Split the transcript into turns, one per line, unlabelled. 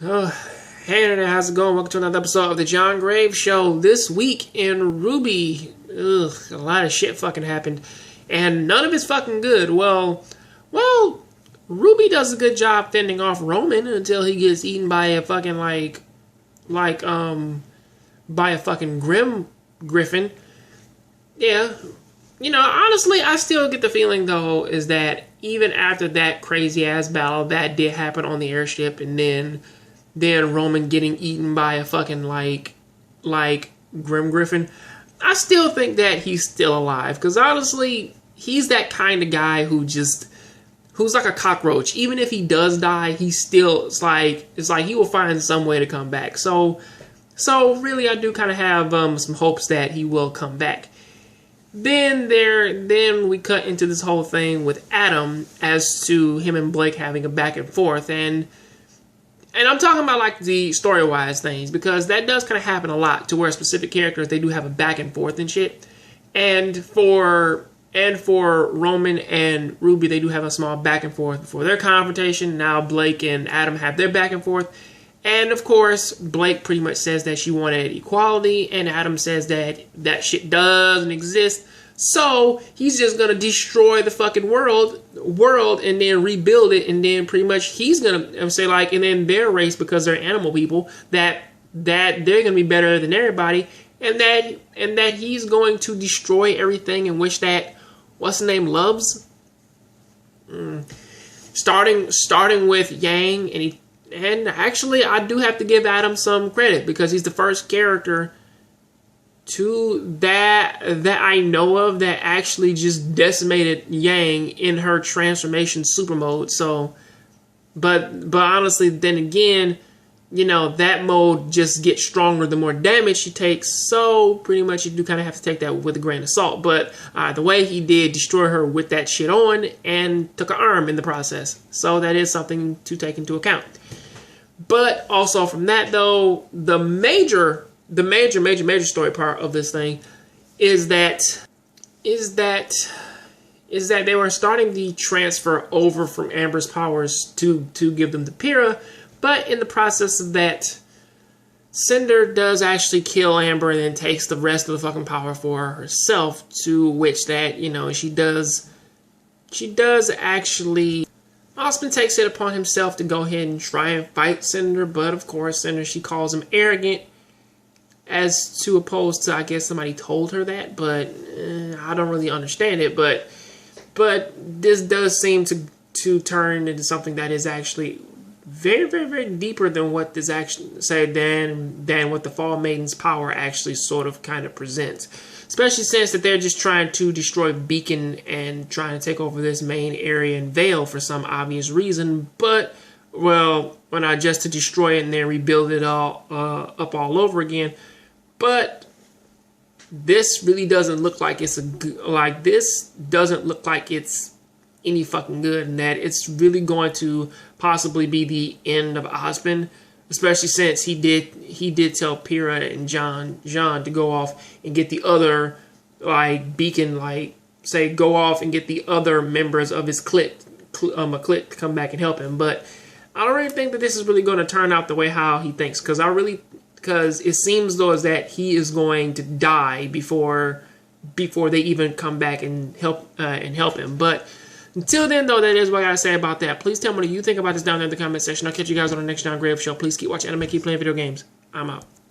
Oh, hey internet, how's it going? Welcome to another episode of the John Graves Show. This week in RWBY, a lot of shit fucking happened, and none of it's fucking good. Well, RWBY does a good job fending off Roman until he gets eaten by a fucking by a fucking Grim Griffin. Yeah, honestly, I still get the feeling though is that even after that crazy ass battle that did happen on the airship, and then Roman getting eaten by a fucking like Grim Griffin, I still think that he's still alive. Because honestly, he's that kind of guy who's like a cockroach. Even if he does die, he's still it's like he will find some way to come back. So really, I do kind of have some hopes that he will come back. Then we cut into this whole thing with Adam as to him and Blake having a back and forth, and I'm talking about like the story-wise things, because that does kind of happen a lot to where specific characters, they do have a back and forth and shit. And for Roman and RWBY, they do have a small back and forth before their confrontation. Now Blake and Adam have their back and forth. And of course, Blake pretty much says that she wanted equality, and Adam says that shit doesn't exist. So he's just gonna destroy the fucking world and then rebuild it, and then pretty much he's gonna say like, and then their race, because they're animal people, that they're gonna be better than everybody, and that he's going to destroy everything in which that what's the name loves. Starting with Yang, and actually I do have to give Adam some credit, because he's the first character to that I know of that actually just decimated Yang in her transformation super mode. So, but honestly, then again, that mode just gets stronger the more damage she takes. So pretty much you do kind of have to take that with a grain of salt. But the way he did destroy her with that shit on, and took her arm in the process. So that is something to take into account. But also from that though, the major story part of this thing is that they were starting the transfer over from Amber's powers to give them to Pyrrha, but in the process of that, Cinder does actually kill Amber and then takes the rest of the fucking power for herself, to which that, she does actually, Osmond takes it upon himself to go ahead and try and fight Cinder, but of course Cinder, she calls him arrogant, as to opposed to, I guess somebody told her that, but I don't really understand it. But this does seem to turn into something that is actually very, very, very deeper than what this actually said than what the Fall Maiden's power actually sort of kind of presents. Especially since that they're just trying to destroy Beacon and trying to take over this main area in Vale for some obvious reason. But, well, when not just to destroy it and then rebuild it all up all over again. But this really doesn't look like it's any fucking good, and that it's really going to possibly be the end of Osmond, especially since he did tell Pyrrha and Jean to go off and get the other Beacon, go off and get the other members of his clique to come back and help him. But I don't really think that this is really going to turn out the way how he thinks, because it seems though is that he is going to die before they even come back and help him. But until then though, that is what I gotta say about that. Please tell me what you think about this down there in the comment section. I'll catch you guys on the next John Graves Show. Please keep watching anime, keep playing video games. I'm out.